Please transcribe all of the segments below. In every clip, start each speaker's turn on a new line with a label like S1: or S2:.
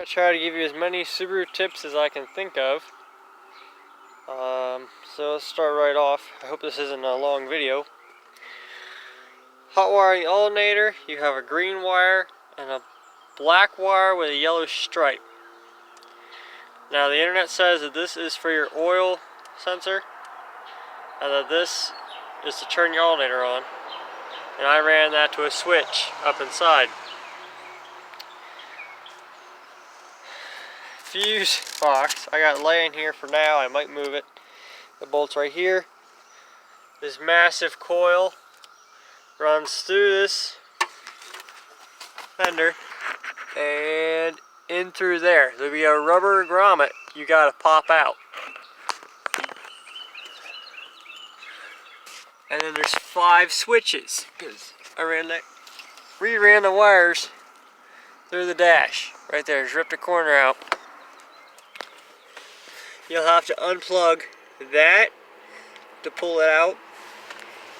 S1: going to try to give you as many Subaru tips as I can think of. So let's start right off. I hope this isn't a long video. Hot wiring the alternator, you have a green wire and a black wire with a yellow stripe. Now the internet says that this is for your oil sensor and that this is to turn your alternator on. And I ran that to a switch up inside. Fuse box I got laying here for now. I might move it. The bolt's right here. This massive coil runs through this fender and in through there. There'll be a rubber grommet you gotta pop out. And then there's 5 switches because I reran the wires through the dash. Right there, just ripped the corner out. You'll have to unplug that to pull it out.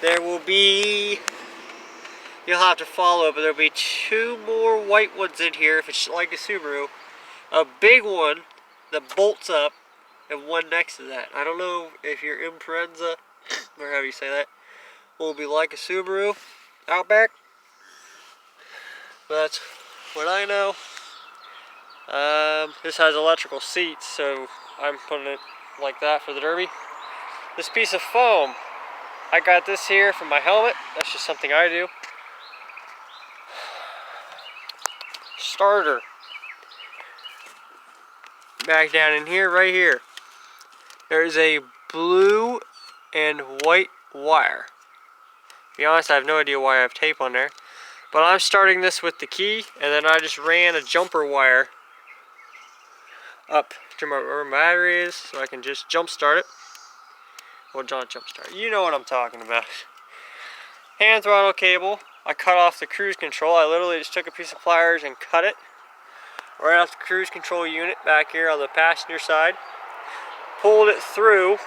S1: There will be, you'll have to follow it, but there'll be 2 more white ones in here if it's like a Subaru. A big one that bolts up and one next to that. I don't know if your Impreza, or however you say that, will be like a Subaru Outback. But that's what I know. This has electrical seats, so I'm putting it like that for the Derby. This piece of foam, I got this here from my helmet. That's just something I do. Starter. Back down in here, right here. There's a blue and white wire. To be honest, I have no idea why I have tape on there. But I'm starting this with the key, and then I just ran a jumper wire up to where my battery is, so I can just jump start it. Well, not jump start. You know what I'm talking about. Hand throttle cable. I cut off the cruise control. I literally just took a piece of pliers and cut it right off the cruise control unit back here on the passenger side. Pulled it through.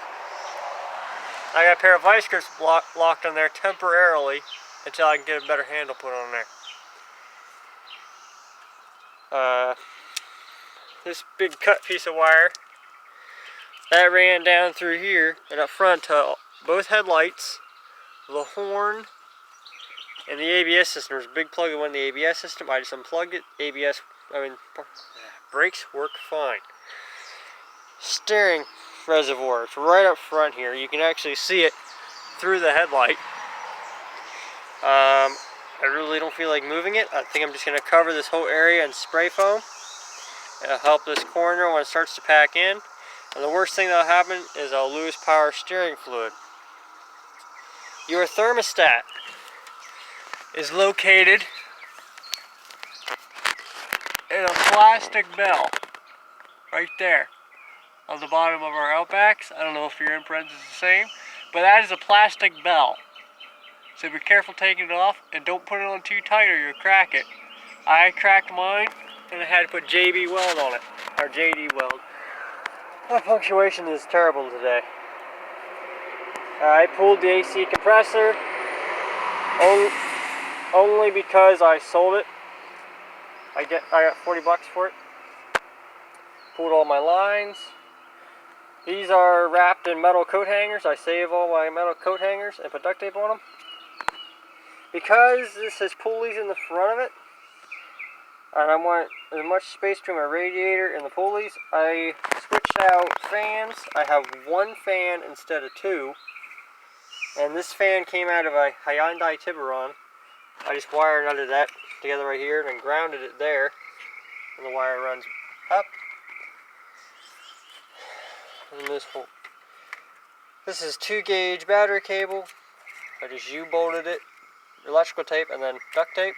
S1: I got a pair of vice grips locked on there temporarily until I can get a better handle put on there. This big cut piece of wire that ran down through here and up front to both headlights, the horn, and the ABS system. There's a big plug that went in the ABS system. I just unplugged it. Brakes work fine. Steering reservoir, it's right up front here. You can actually see it through the headlight. I really don't feel like moving it. I think I'm just going to cover this whole area in spray foam. It'll help this corner when it starts to pack in. And the worst thing that'll happen is I'll lose power steering fluid. Your thermostat is located in a plastic bell right there on the bottom of our Outbacks. I don't know if your Impreza is the same, but that is a plastic bell. So be careful taking it off and don't put it on too tight or you'll crack it. I cracked mine and I had to put JB weld on it, or JD weld. My punctuation is terrible today. I pulled the AC compressor only because I sold it. I got 40 bucks for it. Pulled all my lines. These are wrapped in metal coat hangers. I save all my metal coat hangers and put duct tape on them. Because this has pulleys in the front of it, and I want as much space between my radiator and the pulleys, I switched out fans. I have 1 fan instead of 2. And this fan came out of a Hyundai Tiburon. I just wire nutted that together right here and grounded it there. And the wire runs up. And this is 2-gauge battery cable. I just U-bolted it, electrical tape, and then duct tape.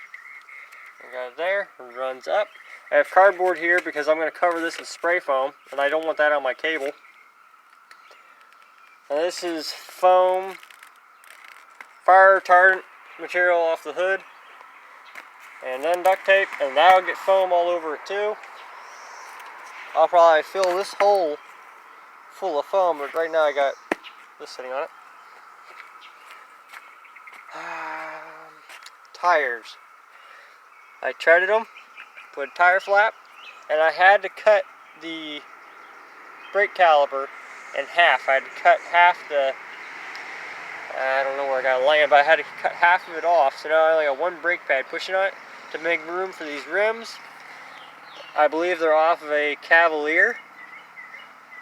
S1: I got it there, it runs up. I have cardboard here because I'm going to cover this with spray foam, and I don't want that on my cable. And this is foam, fire retardant material off the hood, and then duct tape, and that'll get foam all over it too. I'll probably fill this hole full of foam, but right now I got this sitting on it. Tires. I treaded them, put a tire flap, and I had to cut the brake caliper in half. I had to cut half the, I don't know where I got it laying, but I had to cut half of it off, so now I only got one brake pad pushing on it to make room for these rims. I believe they're off of a Cavalier,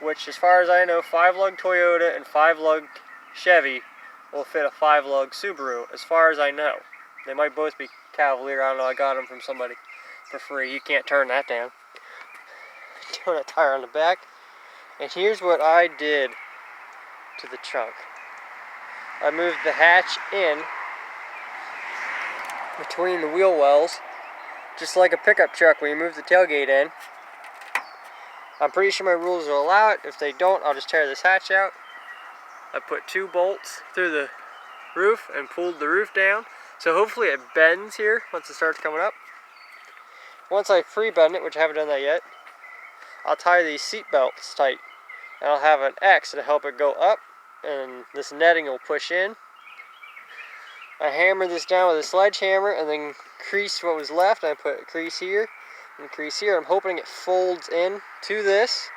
S1: which as far as I know, 5-lug Toyota and 5-lug Chevy will fit a 5-lug Subaru, as far as I know. They might both be Cavalier, I don't know, I got them from somebody for free. You can't turn that down. Turn a tire on the back. And here's what I did to the trunk. I moved the hatch in between the wheel wells, just like a pickup truck when you move the tailgate in. I'm pretty sure my rules will allow it. If they don't, I'll just tear this hatch out. I put 2 bolts through the roof and pulled the roof down. So hopefully it bends here once it starts coming up. Once I pre-bend it, which I haven't done that yet, I'll tie these seat belts tight. And I'll have an X to help it go up, and this netting will push in. I hammered this down with a sledgehammer and then creased what was left. I put a crease here and crease here. I'm hoping it folds in to this.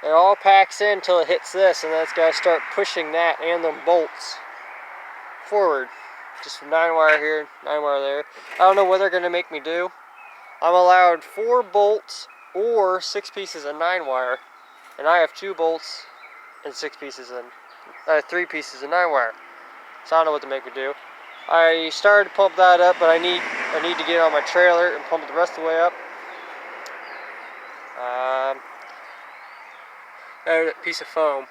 S1: It all packs in until it hits this, and then it's got to start pushing that and them bolts forward. Just 9-wire here, 9-wire there. I don't know what they're going to make me do. I'm allowed 4 bolts or 6 pieces of 9-wire, and I have 2 bolts and 6 pieces and 3 pieces of 9-wire. So I don't know what to make me do. I started to pump that up, but I need to get on my trailer and pump it the rest of the way up. That piece of foam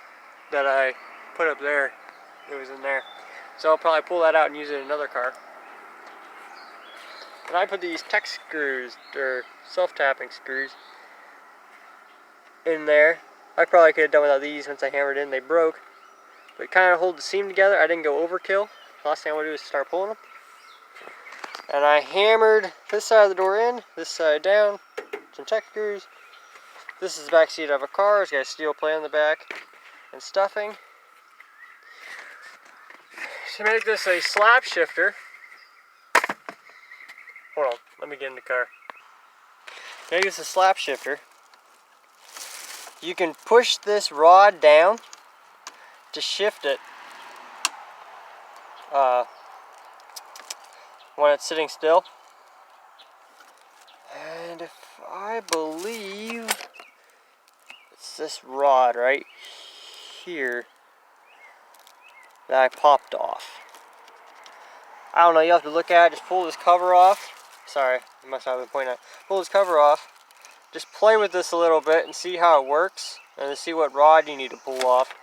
S1: that I put up there, it was in there. So I'll probably pull that out and use it in another car. And I put these tech screws, or self-tapping screws, in there. I probably could have done without these once I hammered in. They broke. But kind of hold the seam together. I didn't go overkill. Last thing I want to do is start pulling them. And I hammered this side of the door in, this side down, some tech screws. This is the back seat of a car. It's got a steel plate on the back and stuffing. To make this a slab shifter, hold on, let me get in the car. To make this a slab shifter, you can push this rod down to shift it when it's sitting still. And if I believe it's this rod right here that I popped off. I don't know, you have to look at it. Just pull this cover off. Sorry, I must not have been pointing at it. Pull this cover off. Just play with this a little bit and see how it works, and then see what rod you need to pull off,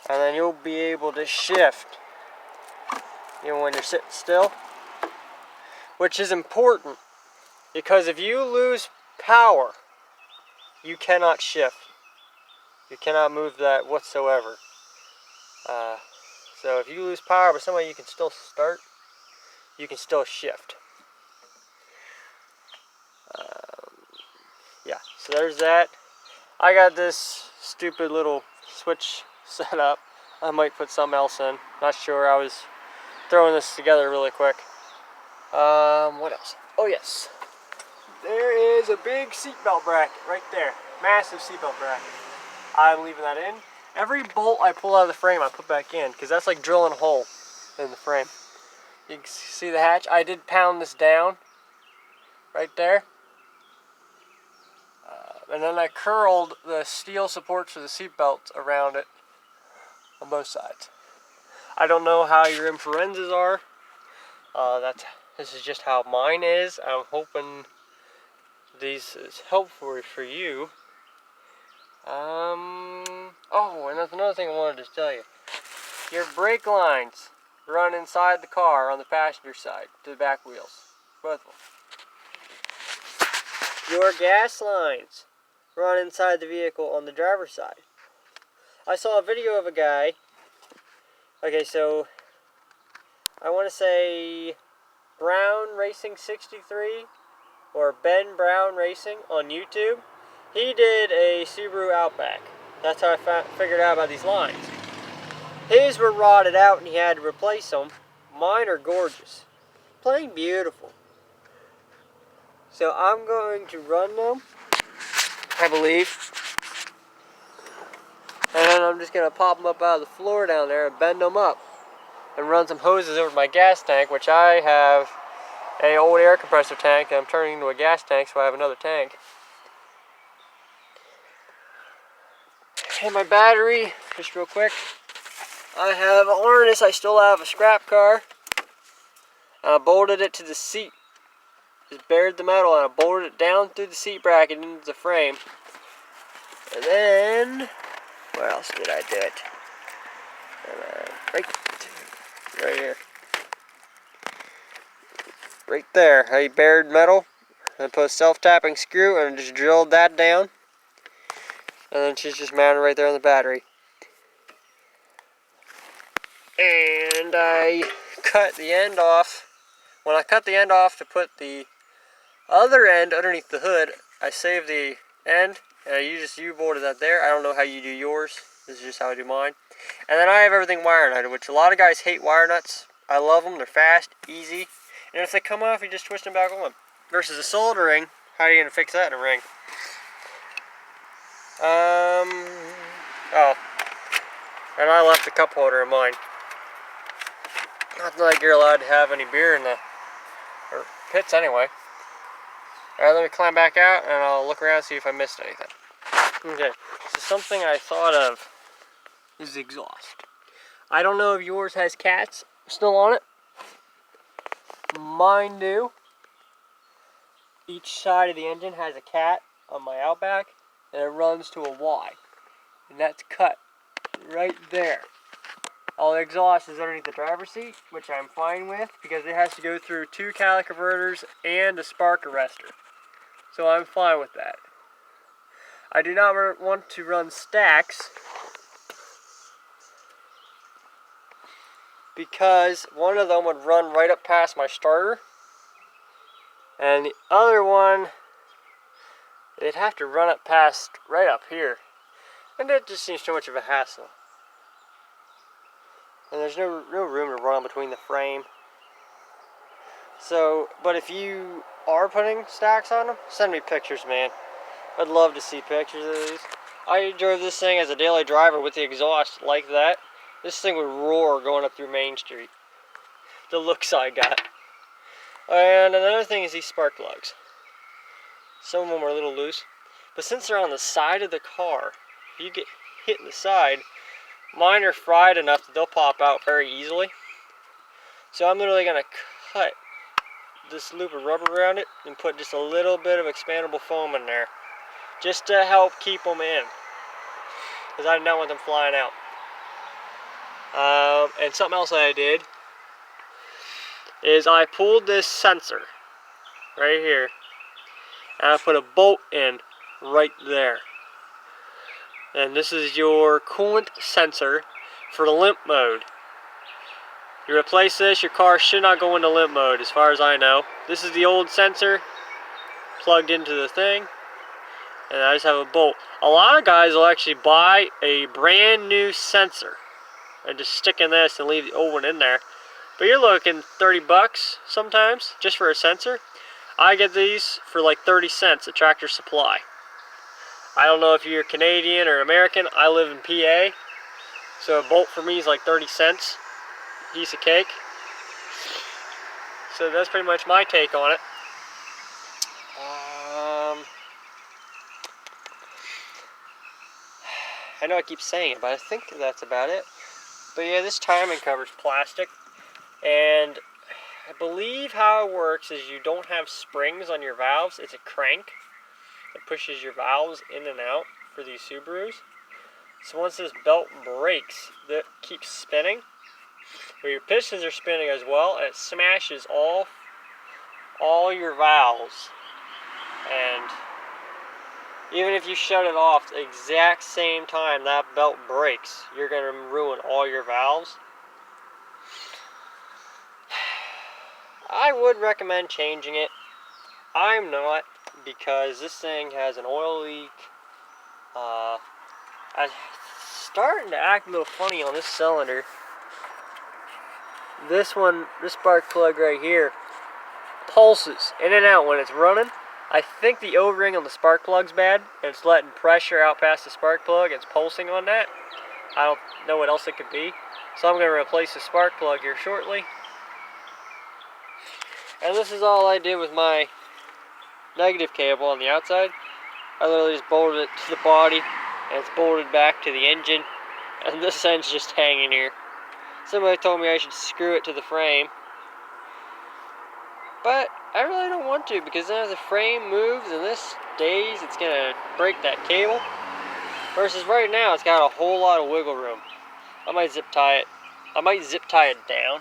S1: and then you'll be able to shift even when you're sitting still, which is important because if you lose power, you cannot shift. You cannot move that whatsoever. So if you lose power, but some way you can still start, you can still shift. Yeah, so there's that. I got this stupid little switch set up. I might put something else in. Not sure. I was throwing this together really quick. What else? Oh yes, there is a big seatbelt bracket right there. Massive seatbelt bracket. I'm leaving that in. Every bolt I pull out of the frame, I put back in because that's like drilling a hole in the frame. You can see the hatch. I did pound this down right there. And then I curled the steel supports for the seatbelt around it on both sides. I don't know how your infrarenses are. This is just how mine is. I'm hoping these is helpful for you. Oh, and that's another thing I wanted to tell you. Your brake lines run inside the car on the passenger side to the back wheels. Both of them. Your gas lines run inside the vehicle on the driver's side. I saw a video of a guy. Okay, so I want to say Brown Racing 63 or Ben Brown Racing on YouTube. He did a Subaru Outback. That's how I figured out about these lines. His were rotted out and he had to replace them. Mine are gorgeous. Plain beautiful. So I'm going to run them I believe. And then I'm just going to pop them up out of the floor down there and bend them up and run some hoses over my gas tank, which I have an old air compressor tank and I'm turning into a gas tank, so I have another tank. And my battery, just real quick, I have a harness. I still have a scrap car. I bolted it to the seat. Just bared the metal and I bolted it down through the seat bracket into the frame. And then, where else did I do it? Right here. Right there. I bared metal and put a self-tapping screw and just drilled that down. And then she's just mounted right there on the battery. And I cut the end off. When I cut the end off to put the other end underneath the hood, I saved the end and I just U-bolted that there. I don't know how you do yours. This is just how I do mine. And then I have everything wire nutted, which a lot of guys hate wire nuts. I love them. They're fast, easy. And if they come off, you just twist them back on. Versus a soldering, how are you going to fix that in a ring? Oh. And I left the cup holder in mine. Not like you're allowed to have any beer in the pits anyway. Alright, let me climb back out and I'll look around and see if I missed anything. Okay, so something I thought of is the exhaust. I don't know if yours has cats still on it. Mine do. Each side of the engine has a cat on my Outback and it runs to a Y. And that's cut right there. All the exhaust is underneath the driver's seat, which I'm fine with because it has to go through 2 catalytic converters and a spark arrestor. So I'm fine with that. I do not want to run stacks because one of them would run right up past my starter and the other one, they'd have to run up past right up here. And that just seems too much of a hassle. And there's no room to run between the frame. So, but if you are putting stacks on them, send me pictures, man. I'd love to see pictures of these. I drove this thing as a daily driver with the exhaust like that. This thing would roar going up through Main Street. The looks I got. And another thing is these spark plugs. Some of them are a little loose. But since they're on the side of the car, if you get hit in the side, mine are fried enough that they'll pop out very easily. So I'm literally going to cut this loop of rubber around it and put just a little bit of expandable foam in there. Just to help keep them in. Because I do not want them flying out. And something else that I did is I pulled this sensor right here. And I put a bolt in right there. And this is your coolant sensor for the limp mode. You replace this, your car should not go into limp mode as far as I know. This is the old sensor plugged into the thing. And I just have a bolt. A lot of guys will actually buy a brand new sensor and just stick in this and leave the old one in there. But you're looking 30 bucks sometimes just for a sensor. I get these for like 30 cents at Tractor Supply. I don't know if you're Canadian or American. I live in PA. So a bolt for me is like 30 cents. Piece of cake. So that's pretty much my take on it. I know I keep saying it, but I think that's about it. But yeah, this timing cover is plastic. And I believe how it works is you don't have springs on your valves. It's a crank that pushes your valves in and out for these Subarus. So once this belt breaks, that keeps spinning. But your pistons are spinning as well, and it smashes all your valves. And even if you shut it off the exact same time that belt breaks, you're going to ruin all your valves. I would recommend changing it. I'm not, because this thing has an oil leak. I'm starting to act a little funny on this cylinder. This one, this spark plug right here, pulses in and out when it's running. I think the O-ring on the spark plug's bad, and it's letting pressure out past the spark plug. It's pulsing on that. I don't know what else it could be. So I'm going to replace the spark plug here shortly. And this is all I did with my negative cable on the outside. I literally just bolted it to the body, and it's bolted back to the engine, and this end's just hanging here. Somebody told me I should screw it to the frame, but I really don't want to, because then if the frame moves in this days, it's going to break that cable. Versus right now, it's got a whole lot of wiggle room. I might zip tie it. I might zip tie it down.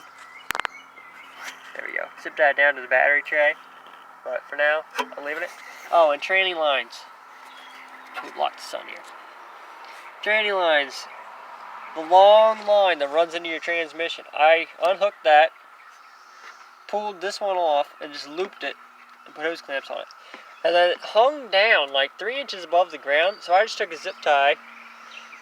S1: There we go. Zip tie it down to the battery tray. But for now, I'm leaving it. Oh, and training lines. Let me block the sun here. Training lines. The long line that runs into your transmission. I unhooked that, pulled this one off, and just looped it and put hose clamps on it. And then it hung down like 3 inches above the ground, so I just took a zip tie,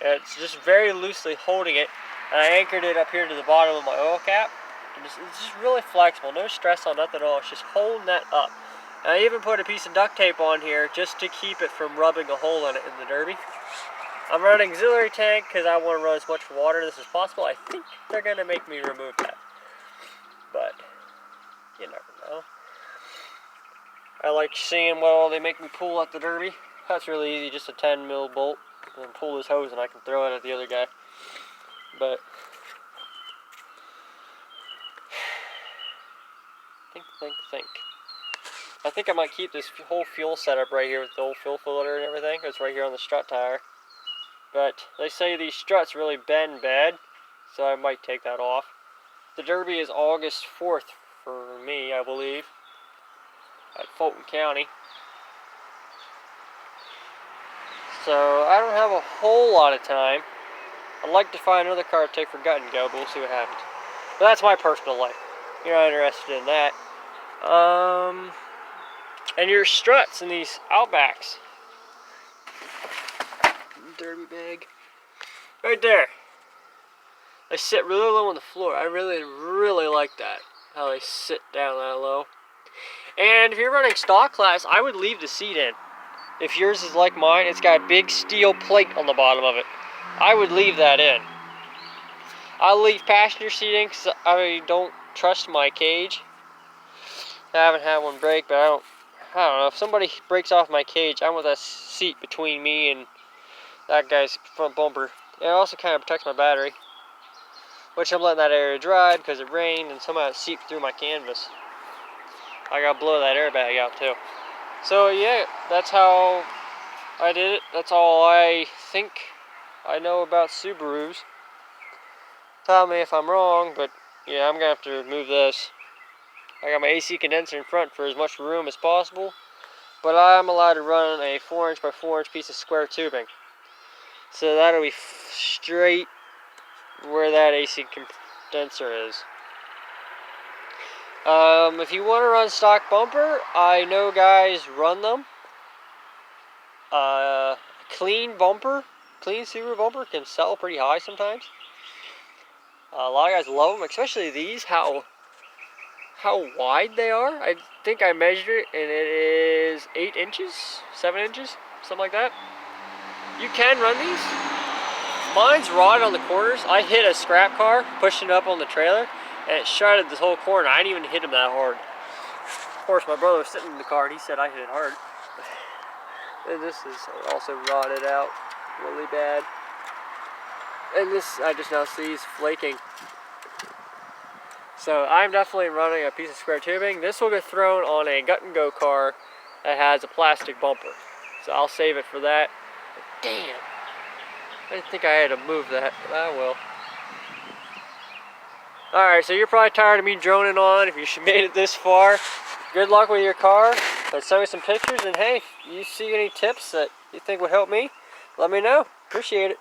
S1: and it's just very loosely holding it, and I anchored it up here to the bottom of my oil cap. And it's just really flexible, no stress on nothing at all. It's just holding that up. And I even put a piece of duct tape on here just to keep it from rubbing a hole in it in the derby. I'm running auxiliary tank because I want to run as much water in this as possible. I think they're going to make me remove that, but you never know. I like seeing what all they make me pull at the derby. That's really easy, just a 10 mil bolt, and pull this hose and I can throw it at the other guy. But think. I think I might keep this whole fuel setup right here with the old fuel filter and everything. It's right here on the strut tire. But they say these struts really bend bad, so I might take that off. The derby is August 4th for me, I believe, at Fulton County. So I don't have a whole lot of time. I'd like to find another car to take for gut and go, but we'll see what happens. But that's my personal life. You're not interested in that. And your struts in these Outbacks. Derby bag. Right there. They sit really low on the floor. I really like that. How they sit down that low. And if you're running stock class, I would leave the seat in. If yours is like mine, it's got a big steel plate on the bottom of it. I would leave that in. I'll leave passenger seating because I don't trust my cage. I haven't had one break, but I don't know. If somebody breaks off my cage, I want that seat between me and that guy's front bumper. It also kind of protects my battery, which I'm letting that area dry because it rained and somehow it seeped through my canvas. I gotta blow that airbag out too. So yeah, that's how I did it. That's all I think I know about Subarus. Tell me if I'm wrong, but yeah, I'm gonna have to remove this. I got my AC condenser in front for as much room as possible, but I'm allowed to run a 4" by 4" piece of square tubing. So that'll be straight where that AC condenser is. If you want to run stock bumper, I know guys run them. Clean Subaru bumper can sell pretty high sometimes. A lot of guys love them, especially these, how wide they are. I think I measured it and it is 8 inches, 7 inches, something like that. You can run these. Mine's rotted on the corners. I hit a scrap car pushing up on the trailer and it shredded this whole corner. I didn't even hit him that hard. Of course, my brother was sitting in the car and he said I hit it hard. And this is also rotted out really bad. And this I just now see is flaking. So I'm definitely running a piece of square tubing. This will get thrown on a gut and go car that has a plastic bumper. So I'll save it for that. But damn, I didn't think I had to move that, but I will. Alright, so you're probably tired of me droning on. If you made it this far, good luck with your car. But send me some pictures, and hey, if you see any tips that you think would help me, let me know. Appreciate it.